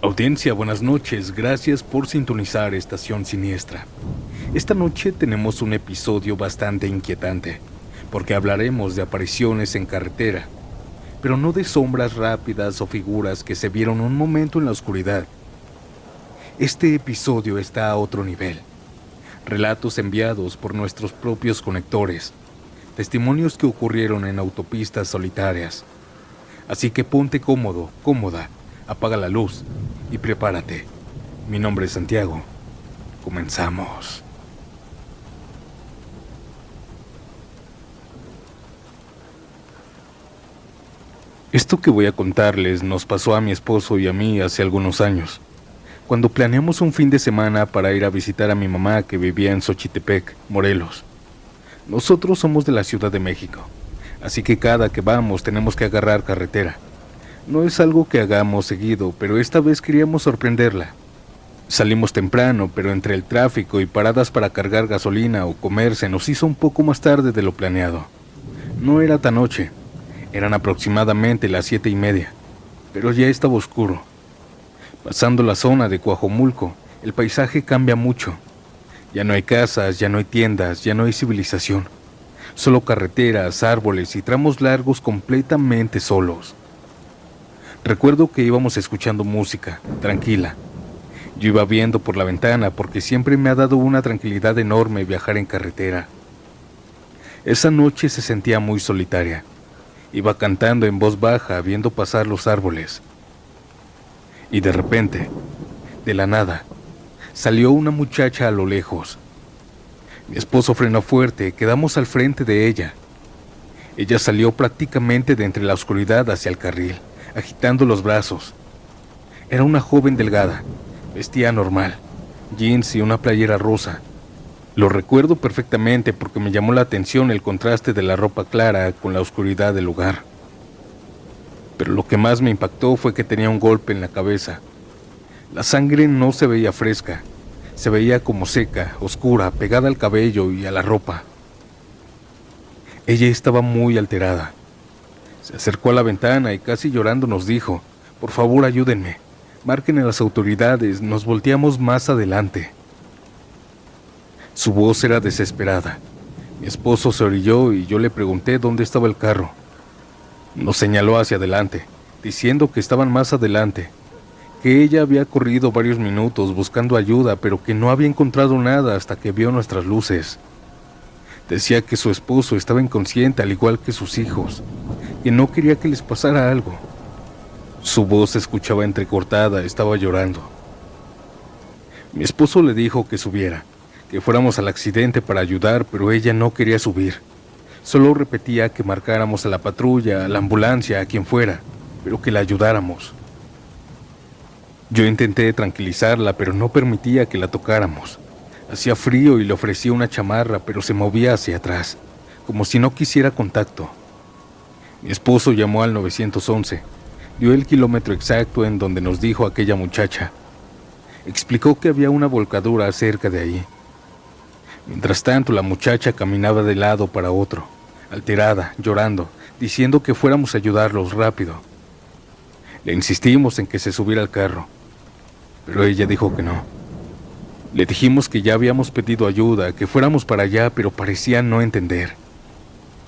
Audiencia, buenas noches. Gracias por sintonizar Estación Siniestra. Esta noche tenemos un episodio bastante inquietante, porque hablaremos de apariciones en carretera, pero no de sombras rápidas o figuras que se vieron un momento en la oscuridad. Este episodio está a otro nivel. Relatos enviados por nuestros propios conectores, testimonios que ocurrieron en autopistas solitarias. Así que ponte cómodo, cómoda, apaga la luz y prepárate. Mi nombre es Santiago. Comenzamos. Esto que voy a contarles nos pasó a mi esposo y a mí hace algunos años, cuando planeamos un fin de semana para ir a visitar a mi mamá que vivía en Xochitepec, Morelos. Nosotros somos de la Ciudad de México, así que cada que vamos tenemos que agarrar carretera. No es algo que hagamos seguido, pero esta vez queríamos sorprenderla. Salimos temprano, pero entre el tráfico y paradas para cargar gasolina o comer se nos hizo un poco más tarde de lo planeado. No era tan noche, eran aproximadamente las 7:30, pero ya estaba oscuro. Pasando la zona de Coajomulco, el paisaje cambia mucho. Ya no hay casas, ya no hay tiendas, ya no hay civilización. Solo carreteras, árboles y tramos largos completamente solos. Recuerdo que íbamos escuchando música, tranquila. Yo iba viendo por la ventana porque siempre me ha dado una tranquilidad enorme viajar en carretera. Esa noche se sentía muy solitaria. Iba cantando en voz baja, viendo pasar los árboles. Y de repente, de la nada, salió una muchacha a lo lejos. Mi esposo frenó fuerte, quedamos al frente de ella. Ella salió prácticamente de entre la oscuridad hacia el carril, agitando los brazos. Era una joven delgada, vestía normal, jeans y una playera rosa. Lo recuerdo perfectamente porque me llamó la atención el contraste de la ropa clara con la oscuridad del lugar. Pero lo que más me impactó fue que tenía un golpe en la cabeza. La sangre no se veía fresca, se veía como seca, oscura, pegada al cabello y a la ropa. Ella estaba muy alterada. Se acercó a la ventana y casi llorando nos dijo: "Por favor, ayúdenme, marquen a las autoridades, nos volteamos más adelante". Su voz era desesperada. Mi esposo se orilló y yo le pregunté dónde estaba el carro. Nos señaló hacia adelante, diciendo que estaban más adelante, que ella había corrido varios minutos buscando ayuda, pero que no había encontrado nada hasta que vio nuestras luces. Decía que su esposo estaba inconsciente al igual que sus hijos, que no quería que les pasara algo. Su voz se escuchaba entrecortada, estaba llorando. Mi esposo le dijo que subiera, que fuéramos al accidente para ayudar, pero ella no quería subir. Solo repetía que marcáramos a la patrulla, a la ambulancia, a quien fuera, pero que la ayudáramos. Yo intenté tranquilizarla, pero no permitía que la tocáramos. Hacía frío y le ofrecí una chamarra, pero se movía hacia atrás, como si no quisiera contacto. Mi esposo llamó al 911, dio el kilómetro exacto en donde nos dijo aquella muchacha. Explicó que había una volcadura cerca de ahí. Mientras tanto, la muchacha caminaba de lado para otro, alterada, llorando, diciendo que fuéramos a ayudarlos rápido. Le insistimos en que se subiera al carro, pero ella dijo que no. Le dijimos que ya habíamos pedido ayuda, que fuéramos para allá, pero parecía no entender.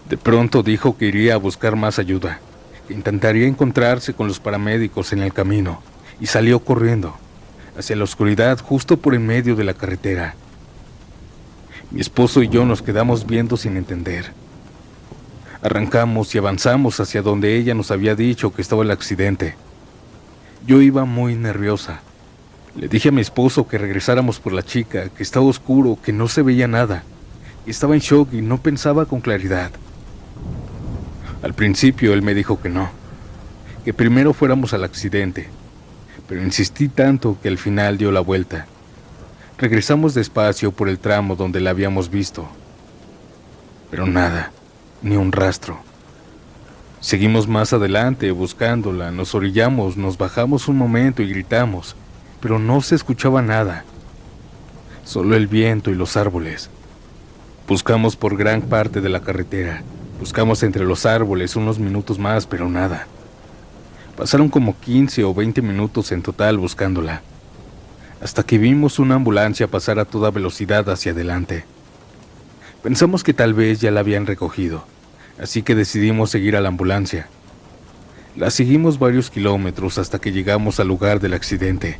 De pronto dijo que iría a buscar más ayuda, que intentaría encontrarse con los paramédicos en el camino, y salió corriendo, hacia la oscuridad justo por en medio de la carretera. Mi esposo y yo nos quedamos viendo sin entender. Arrancamos y avanzamos hacia donde ella nos había dicho que estaba el accidente. Yo iba muy nerviosa. Le dije a mi esposo que regresáramos por la chica, que estaba oscuro, que no se veía nada. Estaba en shock y no pensaba con claridad. Al principio él me dijo que no, que primero fuéramos al accidente, pero insistí tanto que al final dio la vuelta. Regresamos despacio por el tramo donde la habíamos visto, pero nada, ni un rastro. Seguimos más adelante buscándola, nos orillamos, nos bajamos un momento y gritamos, pero no se escuchaba nada, solo el viento y los árboles. Buscamos por gran parte de la carretera, buscamos entre los árboles unos minutos más, pero nada. Pasaron como 15 o 20 minutos en total buscándola, hasta que vimos una ambulancia pasar a toda velocidad hacia adelante. Pensamos que tal vez ya la habían recogido, así que decidimos seguir a la ambulancia. La seguimos varios kilómetros hasta que llegamos al lugar del accidente,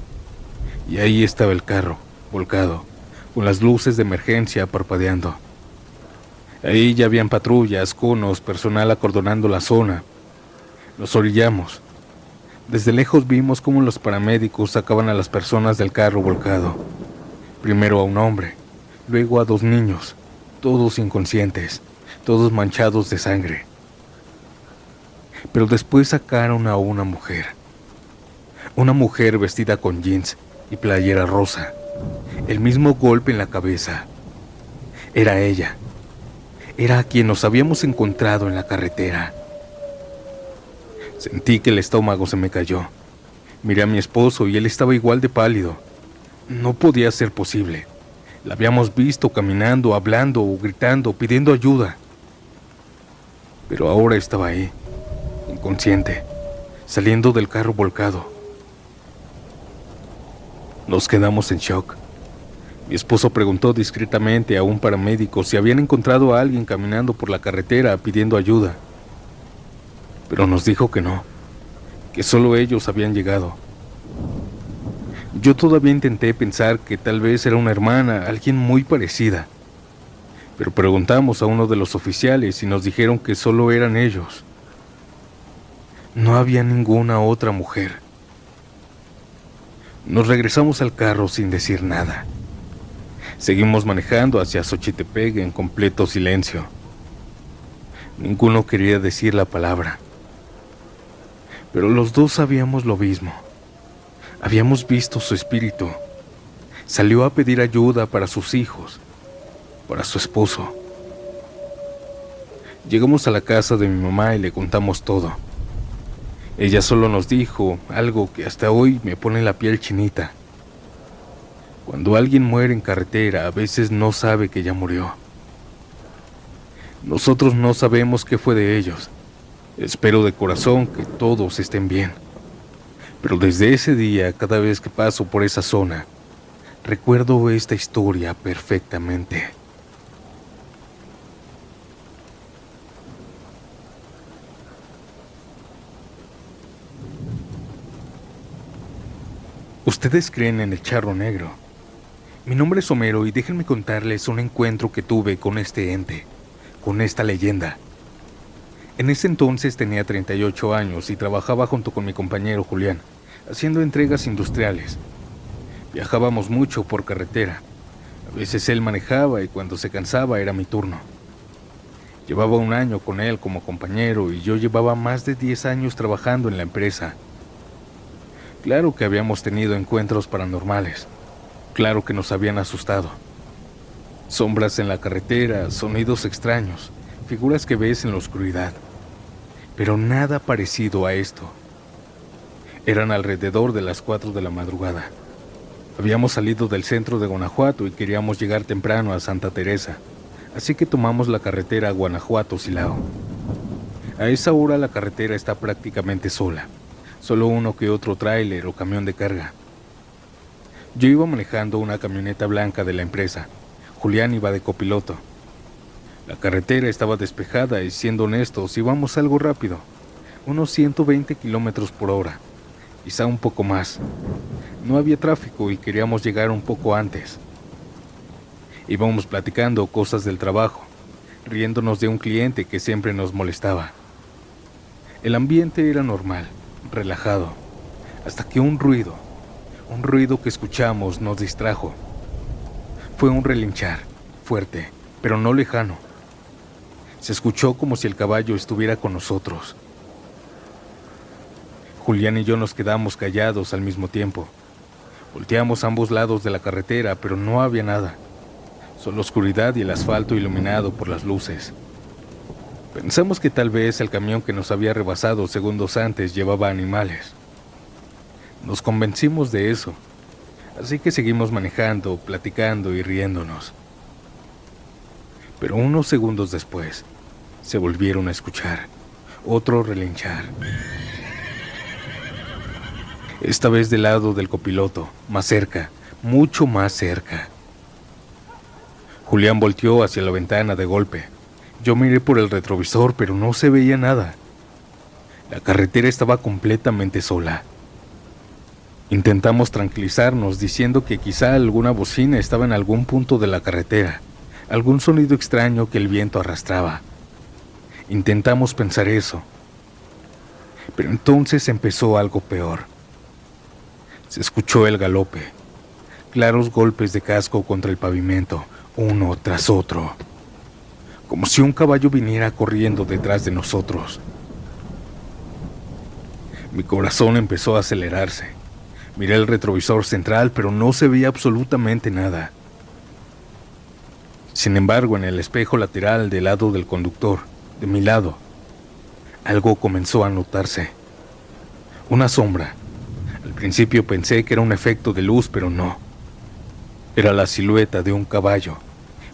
y ahí estaba el carro, volcado, con las luces de emergencia parpadeando. Ahí ya habían patrullas, conos, personal acordonando la zona. Nos orillamos. Desde lejos vimos cómo los paramédicos sacaban a las personas del carro volcado. Primero a un hombre, luego a 2 niños, todos inconscientes, todos manchados de sangre. Pero después sacaron a una mujer vestida con jeans y playera rosa, el mismo golpe en la cabeza. Era ella, era a quien nos habíamos encontrado en la carretera. Sentí que el estómago se me cayó. Miré a mi esposo y él estaba igual de pálido. No podía ser posible. La habíamos visto caminando, hablando o gritando, pidiendo ayuda. Pero ahora estaba ahí, inconsciente, saliendo del carro volcado. Nos quedamos en shock. Mi esposo preguntó discretamente a un paramédico si habían encontrado a alguien caminando por la carretera pidiendo ayuda. Pero nos dijo que no, que solo ellos habían llegado. Yo todavía intenté pensar que tal vez era una hermana, alguien muy parecida. Pero preguntamos a uno de los oficiales y nos dijeron que solo eran ellos. No había ninguna otra mujer. Nos regresamos al carro sin decir nada. Seguimos manejando hacia Xochitepec en completo silencio. Ninguno quería decir la palabra. Pero los dos sabíamos lo mismo. Habíamos visto su espíritu. Salió a pedir ayuda para sus hijos, para su esposo. Llegamos a la casa de mi mamá y le contamos todo. Ella solo nos dijo algo que hasta hoy me pone la piel chinita. Cuando alguien muere en carretera, a veces no sabe que ya murió. Nosotros no sabemos qué fue de ellos. Espero de corazón que todos estén bien. Pero desde ese día, cada vez que paso por esa zona, recuerdo esta historia perfectamente. ¿Ustedes creen en el charro negro? Mi nombre es Homero y déjenme contarles un encuentro que tuve con este ente, con esta leyenda. En ese entonces tenía 38 años y trabajaba junto con mi compañero Julián, haciendo entregas industriales. Viajábamos mucho por carretera. A veces él manejaba y cuando se cansaba era mi turno. Llevaba 1 año con él como compañero y yo llevaba más de 10 años trabajando en la empresa. Claro que habíamos tenido encuentros paranormales. Claro que nos habían asustado. Sombras en la carretera, sonidos extraños, figuras que ves en la oscuridad. Pero nada parecido a esto. Eran alrededor de las 4 de la madrugada. Habíamos salido del centro de Guanajuato y queríamos llegar temprano a Santa Teresa, así que tomamos la carretera Guanajuato-Silao. A esa hora la carretera está prácticamente sola, solo uno que otro tráiler o camión de carga. Yo iba manejando una camioneta blanca de la empresa. Julián iba de copiloto. La carretera estaba despejada y, siendo honestos, íbamos algo rápido, unos 120 kilómetros por hora, quizá un poco más. No había tráfico y queríamos llegar un poco antes. Íbamos platicando cosas del trabajo, riéndonos de un cliente que siempre nos molestaba. El ambiente era normal, relajado, hasta que un ruido que escuchamos nos distrajo. Fue un relinchar, fuerte, pero no lejano. Se escuchó como si el caballo estuviera con nosotros. Julián y yo nos quedamos callados al mismo tiempo. Volteamos a ambos lados de la carretera, pero no había nada. Solo oscuridad y el asfalto iluminado por las luces. Pensamos que tal vez el camión que nos había rebasado segundos antes llevaba animales. Nos convencimos de eso, así que seguimos manejando, platicando y riéndonos. Pero unos segundos después, se volvieron a escuchar otro relinchar. esta vez del lado del copiloto, más cerca, mucho más cerca. Julián volteó hacia la ventana de golpe. Yo miré por el retrovisor, pero no se veía nada. La carretera estaba completamente sola. Intentamos tranquilizarnos diciendo que quizá alguna bocina estaba en algún punto de la carretera, algún sonido extraño que el viento arrastraba. Intentamos pensar eso. Pero entonces empezó algo peor. Se escuchó el galope, claros golpes de casco contra el pavimento, uno tras otro, como si un caballo viniera corriendo detrás de nosotros. Mi corazón empezó a acelerarse. Miré el retrovisor central, pero no se veía absolutamente nada. Sin embargo, en el espejo lateral del lado del conductor, de mi lado, algo comenzó a notarse. Una sombra. Al principio pensé que era un efecto de luz, pero no. Era la silueta de un caballo.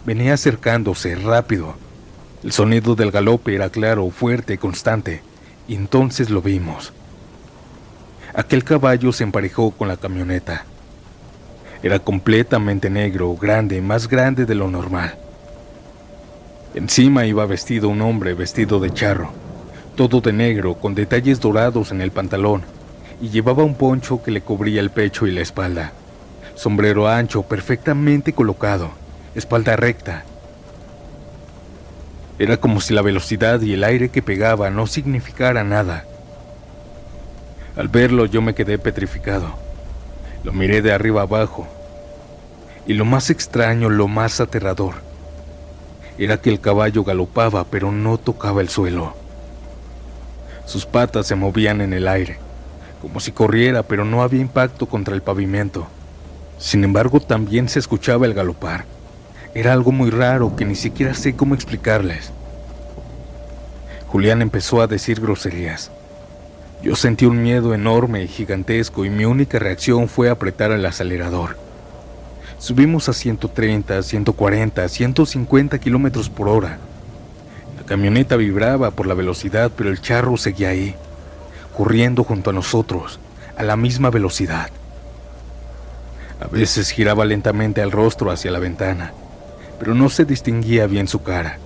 Venía acercándose rápido. El sonido del galope era claro, fuerte, constante, y entonces lo vimos. Aquel caballo se emparejó con la camioneta. Era completamente negro, grande, más grande de lo normal. Encima iba vestido un hombre vestido de charro, todo de negro, con detalles dorados en el pantalón, y llevaba un poncho que le cubría el pecho y la espalda. Sombrero ancho, perfectamente colocado, espalda recta. Era como si la velocidad y el aire que pegaba no significara nada. Al verlo yo me quedé petrificado. Lo miré de arriba abajo. Y lo más extraño, lo más aterrador, era que el caballo galopaba pero no tocaba el suelo. Sus patas se movían en el aire, como si corriera, pero no había impacto contra el pavimento. Sin embargo, también se escuchaba el galopar. Era algo muy raro que ni siquiera sé cómo explicarles. Julián empezó a decir groserías. Yo sentí un miedo enorme y gigantesco y mi única reacción fue apretar el acelerador. Subimos a 130, 140, 150 kilómetros por hora. La camioneta vibraba por la velocidad, pero el charro seguía ahí, corriendo junto a nosotros, a la misma velocidad. A veces giraba lentamente el rostro hacia la ventana, pero no se distinguía bien su cara,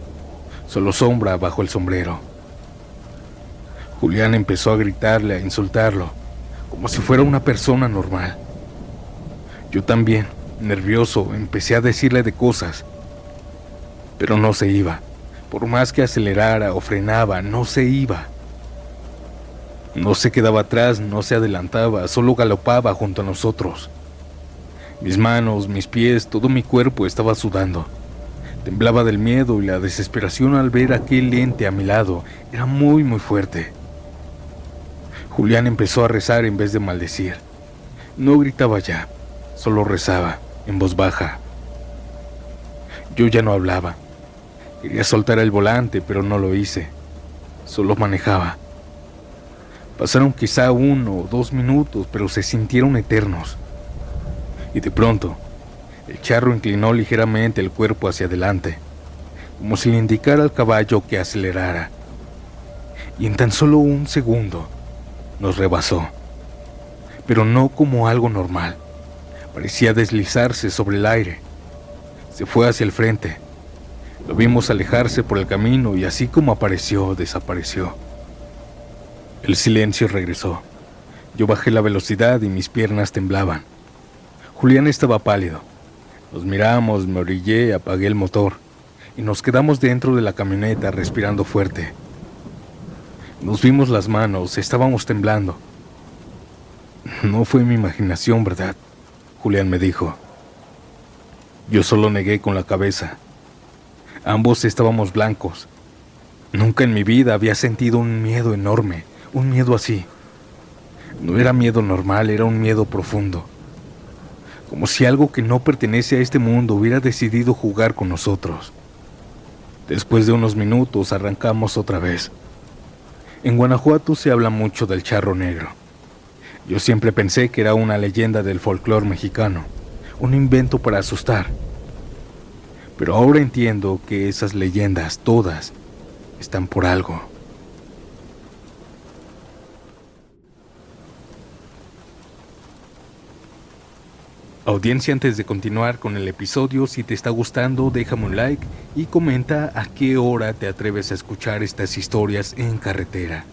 solo sombra bajo el sombrero. Julián empezó a gritarle, a insultarlo, como si fuera una persona normal. Yo también, nervioso, empecé a decirle de cosas, pero no se iba. Por más que acelerara o frenaba, no se iba. No se quedaba atrás, no se adelantaba, solo galopaba junto a nosotros. Mis manos, mis pies, todo mi cuerpo estaba sudando. Temblaba del miedo y la desesperación al ver aquel ente a mi lado era muy, muy fuerte. Julián empezó a rezar en vez de maldecir. No gritaba ya, solo rezaba, en voz baja. Yo ya no hablaba. Quería soltar el volante, pero no lo hice. Solo manejaba. Pasaron quizá 1 o 2 minutos, pero se sintieron eternos. Y de pronto, el charro inclinó ligeramente el cuerpo hacia adelante, como si le indicara al caballo que acelerara. Y en tan solo un segundo, nos rebasó. Pero no como algo normal. Parecía deslizarse sobre el aire. Se fue hacia el frente. Lo vimos alejarse por el camino y así como apareció, desapareció. El silencio regresó. Yo bajé la velocidad y mis piernas temblaban. Julián estaba pálido. Nos miramos, me orillé, apagué el motor y nos quedamos dentro de la camioneta respirando fuerte. Nos vimos las manos, estábamos temblando. No fue mi imaginación, ¿verdad?, Julián me dijo. Yo solo negué con la cabeza. Ambos estábamos blancos. Nunca en mi vida había sentido un miedo enorme, un miedo así. No era miedo normal, era un miedo profundo. Como si algo que no pertenece a este mundo hubiera decidido jugar con nosotros. Después de unos minutos arrancamos otra vez. En Guanajuato se habla mucho del charro negro. Yo siempre pensé que era una leyenda del folclore mexicano, un invento para asustar. Pero ahora entiendo que esas leyendas, todas, están por algo. Audiencia, antes de continuar con el episodio, si te está gustando, déjame un like y comenta a qué hora te atreves a escuchar estas historias en carretera.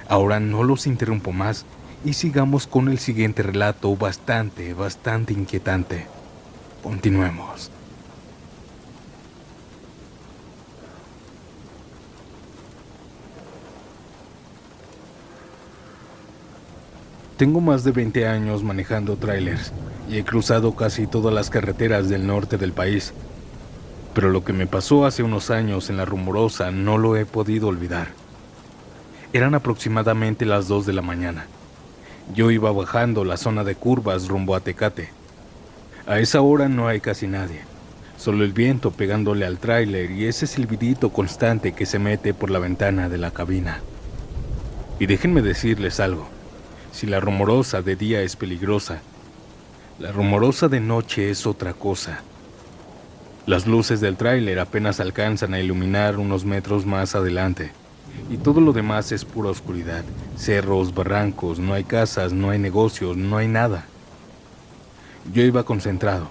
Ahora no los interrumpo más y sigamos con el siguiente relato bastante inquietante. Continuemos. Tengo más de 20 años manejando trailers y he cruzado casi todas las carreteras del norte del país. Pero lo que me pasó hace unos años en La Rumorosa no lo he podido olvidar. Eran aproximadamente las 2 de la mañana. Yo iba bajando la zona de curvas rumbo a Tecate. A esa hora no hay casi nadie, solo el viento pegándole al tráiler y ese silbidito constante que se mete por la ventana de la cabina. Y déjenme decirles algo, si La Rumorosa de día es peligrosa, La Rumorosa de noche es otra cosa. Las luces del tráiler apenas alcanzan a iluminar unos metros más adelante, y todo lo demás es pura oscuridad, cerros, barrancos, no hay casas, no hay negocios, no hay nada. Yo iba concentrado,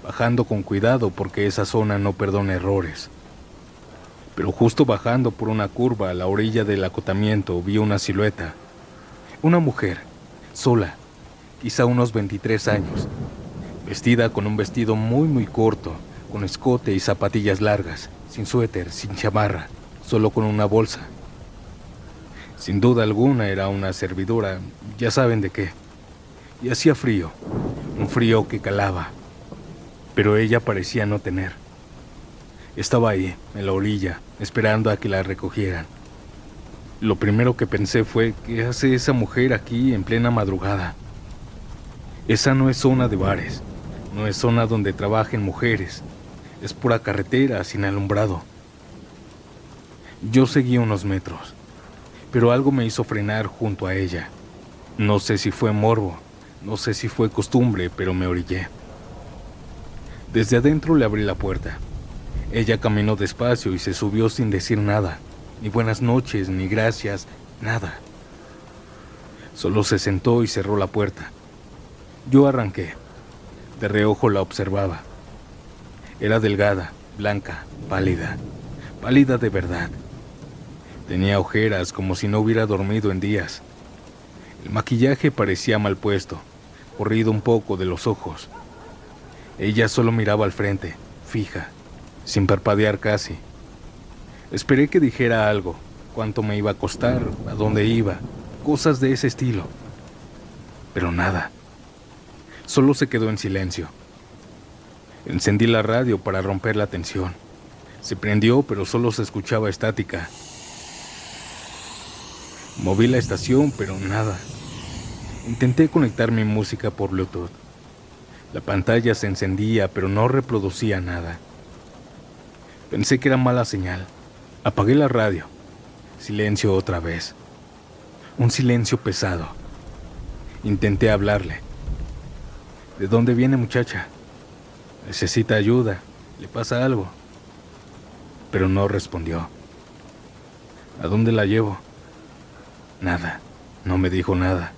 bajando con cuidado porque esa zona no perdona errores. Pero justo bajando por una curva a la orilla del acotamiento vi una silueta. Una mujer, sola, quizá unos 23 años, vestida con un vestido muy corto, con escote y zapatillas largas, sin suéter, sin chamarra, solo con una bolsa. Sin duda alguna era una servidora, ya saben de qué. Y hacía frío, un frío que calaba, pero ella parecía no tener. Estaba ahí, en la orilla, esperando a que la recogieran. Lo primero que pensé fue, ¿qué hace esa mujer aquí en plena madrugada? Esa no es zona de bares, no es zona donde trabajen mujeres, es pura carretera sin alumbrado. Yo seguí unos metros, pero algo me hizo frenar junto a ella. No sé si fue morbo, no sé si fue costumbre, pero me orillé. Desde adentro le abrí la puerta. Ella caminó despacio y se subió sin decir nada, ni buenas noches, ni gracias, nada. Solo se sentó y cerró la puerta. Yo arranqué. De reojo la observaba. Era delgada, blanca, pálida de verdad. Tenía ojeras como si no hubiera dormido en días. El maquillaje parecía mal puesto, corrido un poco de los ojos. Ella solo miraba al frente, fija, sin parpadear casi. Esperé que dijera algo, cuánto me iba a costar, a dónde iba, cosas de ese estilo. Pero nada. Solo se quedó en silencio. Encendí la radio para romper la tensión. Se prendió, pero solo se escuchaba estática. Moví la estación, pero nada. Intenté conectar mi música por Bluetooth. La pantalla se encendía, pero no reproducía nada. Pensé que era mala señal. Apagué la radio. Silencio otra vez. Un silencio pesado. Intenté hablarle. ¿De dónde viene, muchacha? Necesita ayuda. ¿Le pasa algo? Pero no respondió. ¿A dónde la llevo? Nada. No me dijo nada.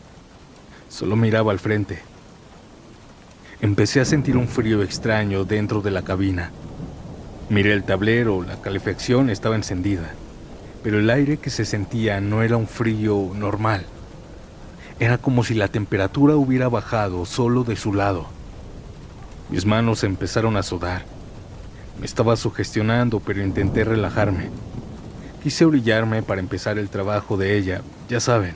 Solo miraba al frente. Empecé a sentir un frío extraño dentro de la cabina. Miré el tablero, la calefacción estaba encendida, pero el aire que se sentía no era un frío normal. Era como si la temperatura hubiera bajado solo de su lado. Mis manos empezaron a sudar. Me estaba sugestionando, pero intenté relajarme. Quise orillarme para empezar el trabajo de ella, ya saben.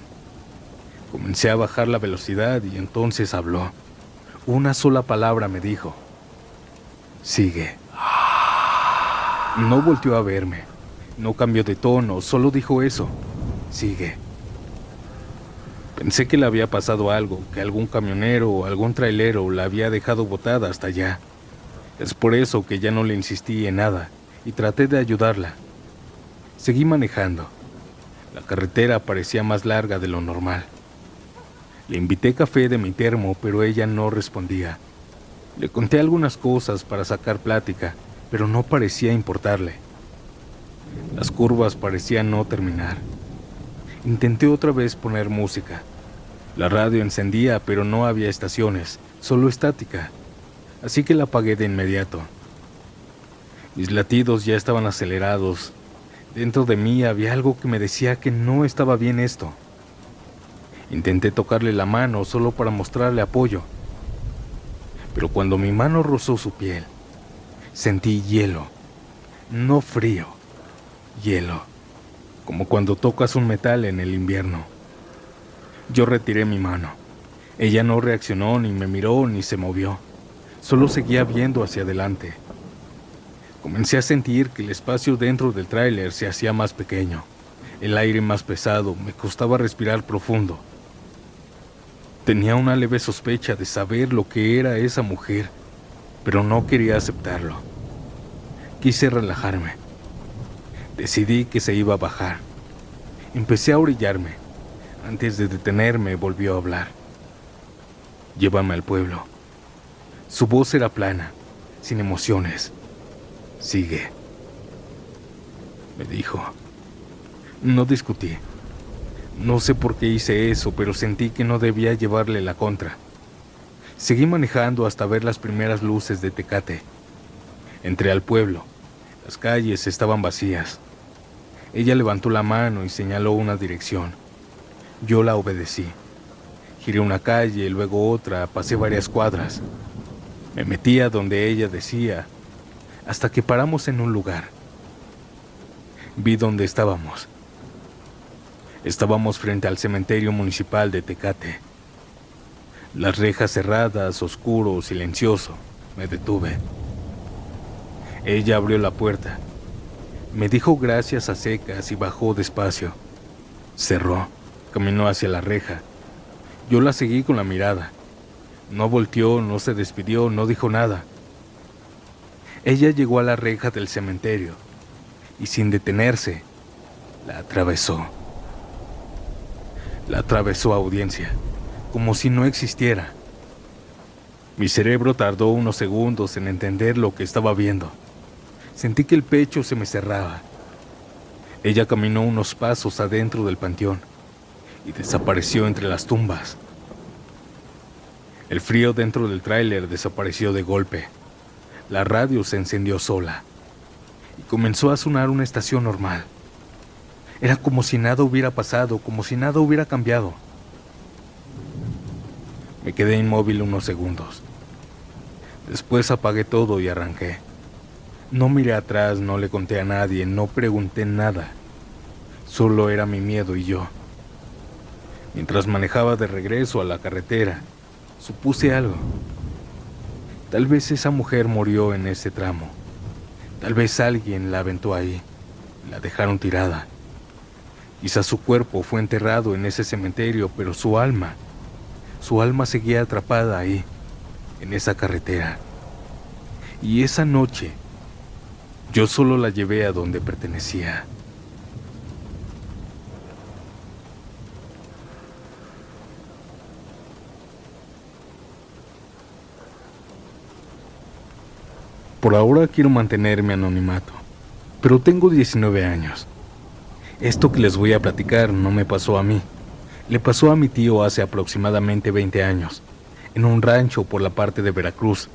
Comencé a bajar la velocidad y entonces habló. Una sola palabra me dijo. Sigue. No volteó a verme, no cambió de tono, solo dijo eso. Sigue. Pensé que le había pasado algo, que algún camionero o algún trailero la había dejado botada hasta allá. Es por eso que ya no le insistí en nada y traté de ayudarla. Seguí manejando. La carretera parecía más larga de lo normal. Le invité café de mi termo, pero ella no respondía. Le conté algunas cosas para sacar plática, pero no parecía importarle. Las curvas parecían no terminar. Intenté otra vez poner música. La radio encendía, pero no había estaciones, solo estática. así que la apagué de inmediato. Mis latidos ya estaban acelerados. Dentro de mí había algo que me decía que no estaba bien esto. Intenté tocarle la mano solo para mostrarle apoyo, pero cuando mi mano rozó su piel, sentí hielo, no frío, hielo, como cuando tocas un metal en el invierno. Yo retiré mi mano. Ella no reaccionó, ni me miró, ni se movió. Solo seguía viendo hacia adelante. Comencé a sentir que el espacio dentro del tráiler se hacía más pequeño, el aire más pesado, me costaba respirar profundo. Tenía una leve sospecha de saber lo que era esa mujer, pero no quería aceptarlo. Quise relajarme. Decidí que se iba a bajar. Empecé a orillarme. Antes de detenerme, volvió a hablar. Llévame al pueblo. Su voz era plana, sin emociones. Sigue, me dijo. No discutí. No sé por qué hice eso, pero sentí que no debía llevarle la contra. Seguí manejando hasta ver las primeras luces de Tecate. Entré al pueblo. Las calles estaban vacías. Ella levantó la mano y señaló una dirección. Yo la obedecí. Giré una calle, luego otra, pasé varias cuadras. Me metí a donde ella decía, hasta que paramos en un lugar. Vi dónde estábamos. Estábamos frente al cementerio municipal de Tecate. Las rejas cerradas, oscuro, silencioso. Me detuve. Ella abrió la puerta. Me dijo gracias a secas y bajó despacio. Cerró, caminó hacia la reja. Yo la seguí con la mirada. No volteó, no se despidió, no dijo nada. Ella llegó a la reja del cementerio y sin detenerse, la atravesó. La atravesó a audiencia, como si no existiera. Mi cerebro tardó unos segundos en entender lo que estaba viendo. Sentí que el pecho se me cerraba. Ella caminó unos pasos adentro del panteón y desapareció entre las tumbas. El frío dentro del tráiler desapareció de golpe. La radio se encendió sola y comenzó a sonar una estación normal. Era como si nada hubiera pasado, como si nada hubiera cambiado. Me quedé inmóvil unos segundos. Después apagué todo y arranqué. No miré atrás, no le conté a nadie, no pregunté nada. Solo era mi miedo y yo. Mientras manejaba de regreso a la carretera, supuse algo. Tal vez esa mujer murió en ese tramo. Tal vez alguien la aventó ahí y la dejaron tirada. Quizás su cuerpo fue enterrado en ese cementerio, pero su alma seguía atrapada ahí, en esa carretera. Y esa noche, yo solo la llevé a donde pertenecía. Por ahora quiero mantenerme anonimato, pero tengo 19 años. Esto que les voy a platicar no me pasó a mí. Le pasó a mi tío hace aproximadamente 20 años, en un rancho por la parte de Veracruz,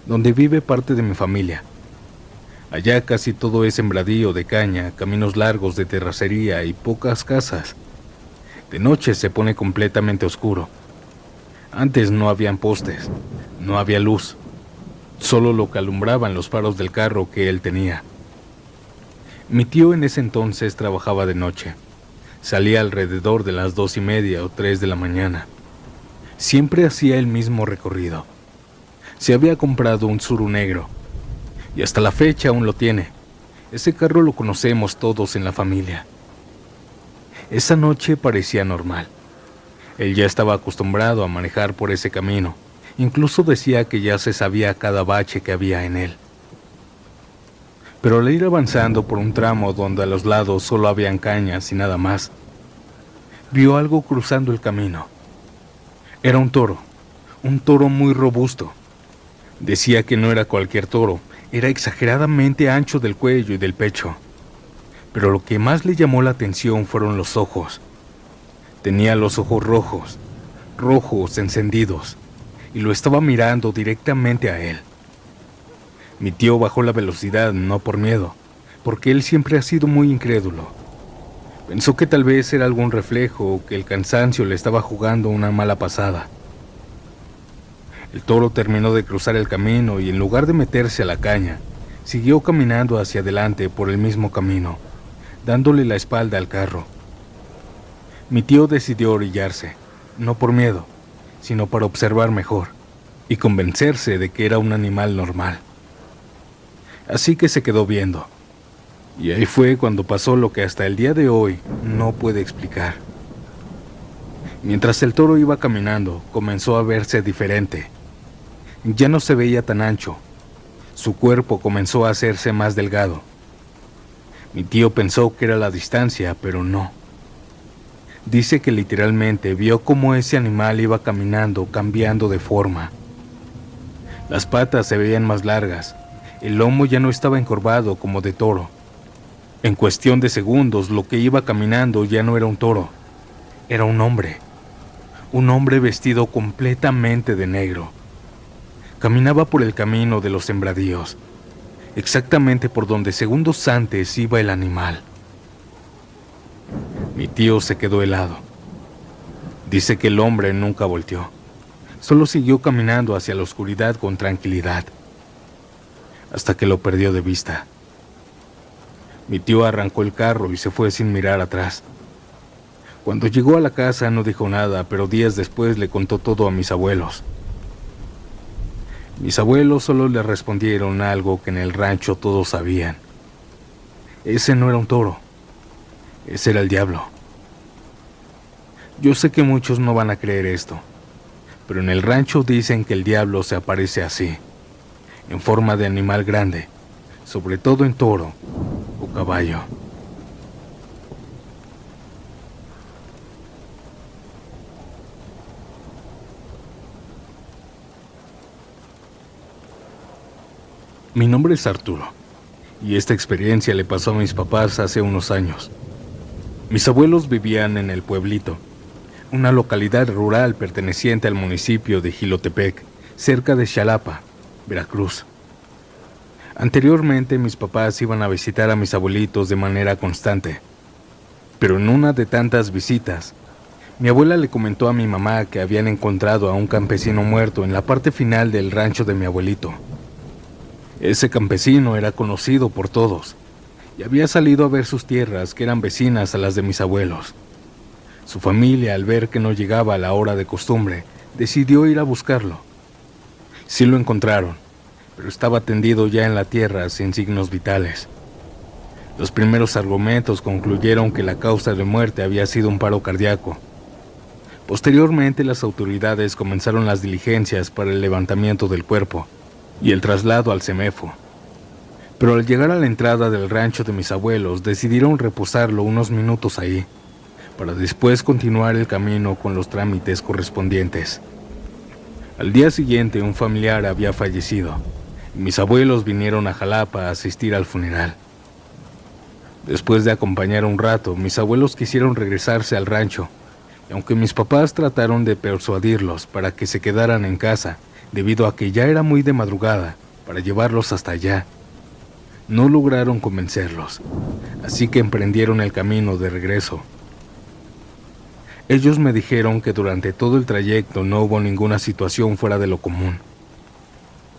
donde vive parte de mi familia. Allá casi todo es sembradío de caña, caminos largos de terracería y pocas casas. De noche se pone completamente oscuro. Antes no habían postes, no había luz. Solo lo que alumbraban los faros del carro que él tenía. Mi tío en ese entonces trabajaba de noche. Salía alrededor de las 2:30 o 3 de la mañana. Siempre hacía el mismo recorrido. Se había comprado un Tsuru negro. Y hasta la fecha aún lo tiene. Ese carro lo conocemos todos en la familia. Esa noche parecía normal. Él ya estaba acostumbrado a manejar por ese camino. Incluso decía que ya se sabía cada bache que había en él. Pero al ir avanzando por un tramo donde a los lados solo habían cañas y nada más, vio algo cruzando el camino. Era un toro muy robusto. Decía que no era cualquier toro, era exageradamente ancho del cuello y del pecho. Pero lo que más le llamó la atención fueron los ojos. Tenía los ojos rojos encendidos, y lo estaba mirando directamente a él. Mi tío bajó la velocidad, no por miedo, porque él siempre ha sido muy incrédulo. Pensó que tal vez era algún reflejo o que el cansancio le estaba jugando una mala pasada. El toro terminó de cruzar el camino y en lugar de meterse a la caña, siguió caminando hacia adelante por el mismo camino, dándole la espalda al carro. Mi tío decidió orillarse, no por miedo, sino para observar mejor y convencerse de que era un animal normal. Así que se quedó viendo. Y ahí fue cuando pasó lo que hasta el día de hoy no puede explicar. Mientras el toro iba caminando, comenzó a verse diferente. Ya no se veía tan ancho. Su cuerpo comenzó a hacerse más delgado. Mi tío pensó que era la distancia, pero no. Dice que literalmente vio cómo ese animal iba caminando, cambiando de forma. Las patas se veían más largas. El lomo ya no estaba encorvado como de toro. En cuestión de segundos, lo que iba caminando ya no era un toro. Era un hombre. Un hombre vestido completamente de negro. Caminaba por el camino de los sembradíos, exactamente por donde segundos antes iba el animal. Mi tío se quedó helado. Dice que el hombre nunca volteó. Solo siguió caminando hacia la oscuridad con tranquilidad, hasta que lo perdió de vista. Mi tío arrancó el carro y se fue sin mirar atrás. Cuando llegó a la casa no dijo nada, pero días después le contó todo a mis abuelos. Mis abuelos solo le respondieron algo que en el rancho todos sabían. Ese no era un toro, ese era el diablo. Yo sé que muchos no van a creer esto, pero en el rancho dicen que el diablo se aparece así, en forma de animal grande, sobre todo en toro o caballo. Mi nombre es Arturo, y esta experiencia le pasó a mis papás hace unos años. Mis abuelos vivían en el pueblito, una localidad rural perteneciente al municipio de Jilotepec, cerca de Xalapa, Veracruz. Anteriormente mis papás iban a visitar a mis abuelitos de manera constante, pero en una de tantas visitas, mi abuela le comentó a mi mamá que habían encontrado a un campesino muerto en la parte final del rancho de mi abuelito. Ese campesino era conocido por todos y había salido a ver sus tierras, que eran vecinas a las de mis abuelos. Su familia, al ver que no llegaba a la hora de costumbre, decidió ir a buscarlo. Sí lo encontraron, pero estaba tendido ya en la tierra sin signos vitales. Los primeros argumentos concluyeron que la causa de muerte había sido un paro cardíaco. Posteriormente, las autoridades comenzaron las diligencias para el levantamiento del cuerpo y el traslado al CEMEFO. Pero al llegar a la entrada del rancho de mis abuelos, decidieron reposarlo unos minutos ahí, para después continuar el camino con los trámites correspondientes. Al día siguiente, un familiar había fallecido, y mis abuelos vinieron a Jalapa a asistir al funeral. Después de acompañar un rato, mis abuelos quisieron regresarse al rancho, y aunque mis papás trataron de persuadirlos para que se quedaran en casa, debido a que ya era muy de madrugada para llevarlos hasta allá, no lograron convencerlos, así que emprendieron el camino de regreso. Ellos me dijeron que durante todo el trayecto no hubo ninguna situación fuera de lo común.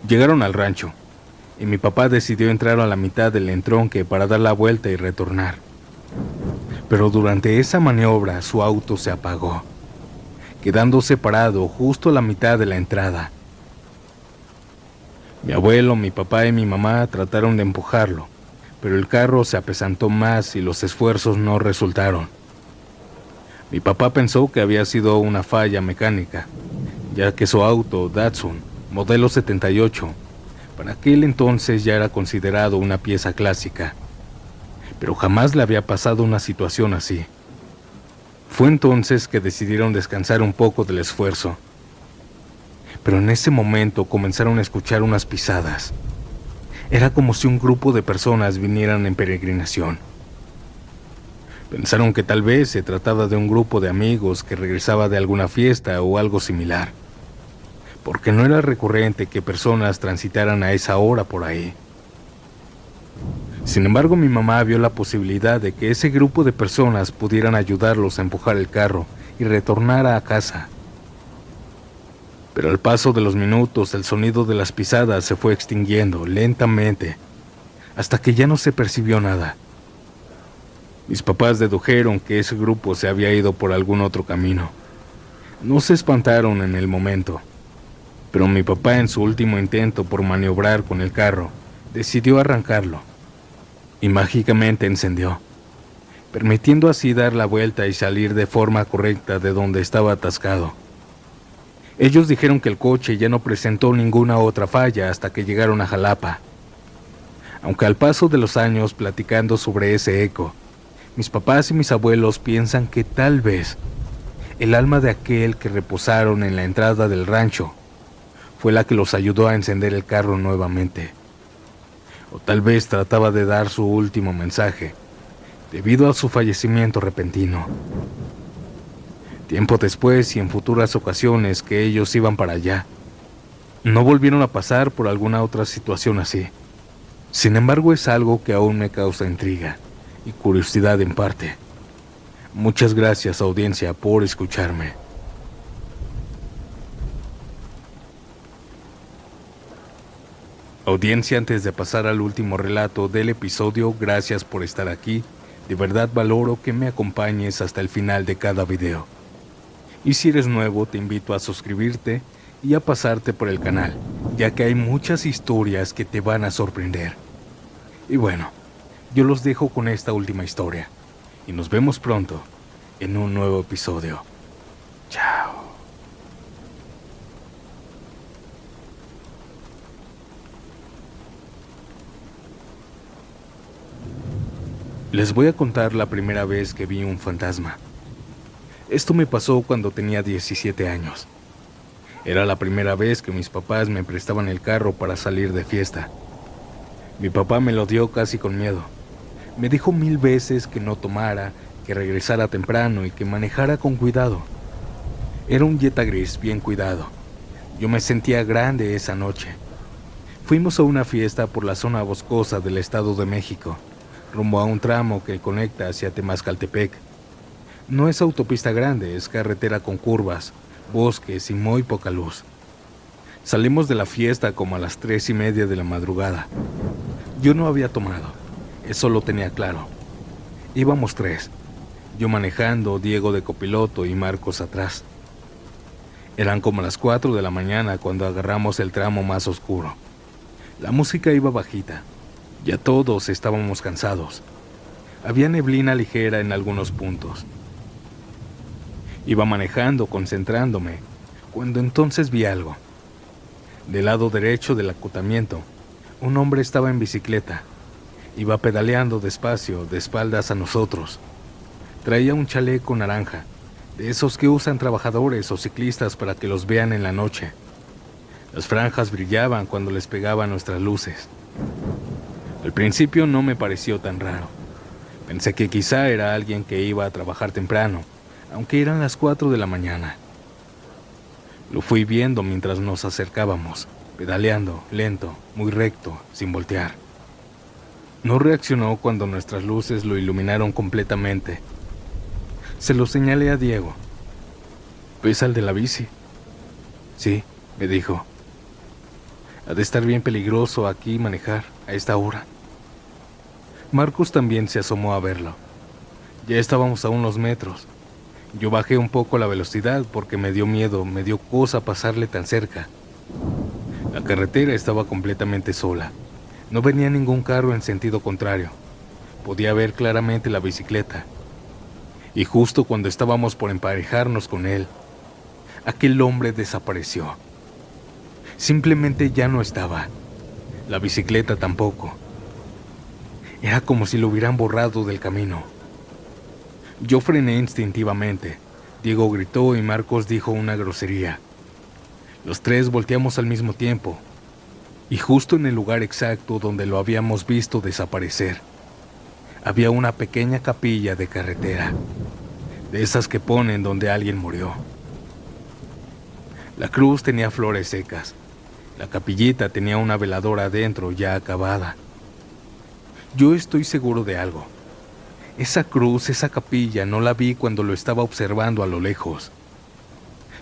Llegaron al rancho, y mi papá decidió entrar a la mitad del entronque para dar la vuelta y retornar. Pero durante esa maniobra su auto se apagó, quedando separado justo a la mitad de la entrada. Mi abuelo, mi papá y mi mamá trataron de empujarlo, pero el carro se apesantó más y los esfuerzos no resultaron. Mi papá pensó que había sido una falla mecánica, ya que su auto, Datsun, modelo 78, para aquel entonces ya era considerado una pieza clásica, pero jamás le había pasado una situación así. Fue entonces que decidieron descansar un poco del esfuerzo. Pero en ese momento comenzaron a escuchar unas pisadas. Era como si un grupo de personas vinieran en peregrinación. Pensaron que tal vez se trataba de un grupo de amigos que regresaba de alguna fiesta o algo similar. porque no era recurrente que personas transitaran a esa hora por ahí. Sin embargo, mi mamá vio la posibilidad de que ese grupo de personas pudieran ayudarlos a empujar el carro y retornar a casa. Pero al paso de los minutos, el sonido de las pisadas se fue extinguiendo lentamente, hasta que ya no se percibió nada. Mis papás dedujeron que ese grupo se había ido por algún otro camino. No se espantaron en el momento, pero mi papá, en su último intento por maniobrar con el carro, decidió arrancarlo y mágicamente encendió, permitiendo así dar la vuelta y salir de forma correcta de donde estaba atascado. Ellos dijeron que el coche ya no presentó ninguna otra falla hasta que llegaron a Jalapa. Aunque al paso de los años, platicando sobre ese eco, mis papás y mis abuelos piensan que tal vez el alma de aquel que reposaron en la entrada del rancho fue la que los ayudó a encender el carro nuevamente. O tal vez trataba de dar su último mensaje, debido a su fallecimiento repentino. Tiempo después y en futuras ocasiones que ellos iban para allá, no volvieron a pasar por alguna otra situación así. Sin embargo, es algo que aún me causa intriga y curiosidad en parte. Muchas gracias, audiencia, por escucharme. Audiencia, antes de pasar al último relato del episodio, gracias por estar aquí. De verdad valoro que me acompañes hasta el final de cada video. Y si eres nuevo, te invito a suscribirte y a pasarte por el canal, ya que hay muchas historias que te van a sorprender. Y bueno, yo los dejo con esta última historia, y nos vemos pronto en un nuevo episodio. Chao. Les voy a contar la primera vez que vi un fantasma. Esto me pasó cuando tenía 17 años. Era la primera vez que mis papás me prestaban el carro para salir de fiesta. Mi papá me lo dio casi con miedo. Me dijo 1000 veces que no tomara, que regresara temprano y que manejara con cuidado. Era un Jetta gris bien cuidado. Yo me sentía grande esa noche. Fuimos a una fiesta por la zona boscosa del Estado de México, rumbo a un tramo que conecta hacia Temascaltepec. No es autopista grande, es carretera con curvas, bosques y muy poca luz. Salimos de la fiesta como a las 3:30 de la madrugada. Yo no había tomado, eso lo tenía claro. Íbamos 3, yo manejando, Diego de copiloto y Marcos atrás. Eran como las 4 de la mañana cuando agarramos el tramo más oscuro. La música iba bajita, ya todos estábamos cansados. Había neblina ligera en algunos puntos. Iba manejando, concentrándome, cuando entonces vi algo. Del lado derecho del acotamiento, un hombre estaba en bicicleta. Iba pedaleando despacio, de espaldas a nosotros. Traía un chaleco naranja, de esos que usan trabajadores o ciclistas para que los vean en la noche. Las franjas brillaban cuando les pegaban nuestras luces. Al principio no me pareció tan raro. Pensé que quizá era alguien que iba a trabajar temprano, aunque eran las 4 de la mañana. Lo fui viendo mientras nos acercábamos, pedaleando, lento, muy recto, sin voltear. No reaccionó cuando nuestras luces lo iluminaron completamente. Se lo señalé a Diego. ¿Ves al de la bici? Sí, me dijo. Ha de estar bien peligroso aquí manejar a esta hora. Marcos también se asomó a verlo. Ya estábamos a unos metros. Yo bajé un poco la velocidad porque me dio miedo, me dio cosa pasarle tan cerca. La carretera estaba completamente sola. No venía ningún carro en sentido contrario. Podía ver claramente la bicicleta. Y justo cuando estábamos por emparejarnos con él, aquel hombre desapareció. Simplemente ya no estaba. La bicicleta tampoco. Era como si lo hubieran borrado del camino. Yo frené instintivamente. Diego gritó y Marcos dijo una grosería. Los 3 volteamos al mismo tiempo, y justo en el lugar exacto donde lo habíamos visto desaparecer, había una pequeña capilla de carretera, de esas que ponen donde alguien murió. La cruz tenía flores secas. La capillita tenía una veladora adentro ya acabada. Yo estoy seguro de algo. Esa cruz, esa capilla, no la vi cuando lo estaba observando a lo lejos.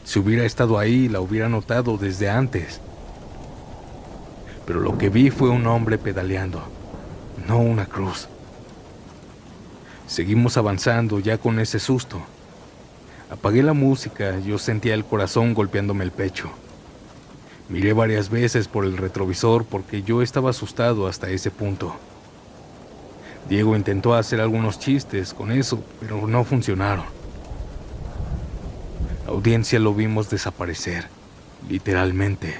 Si hubiera estado ahí, la hubiera notado desde antes. Pero lo que vi fue un hombre pedaleando, no una cruz. Seguimos avanzando ya con ese susto. Apagué la música, yo sentía el corazón golpeándome el pecho. Miré varias veces por el retrovisor porque yo estaba asustado hasta ese punto. Diego intentó hacer algunos chistes con eso, pero no funcionaron. La audiencia lo vimos desaparecer, literalmente.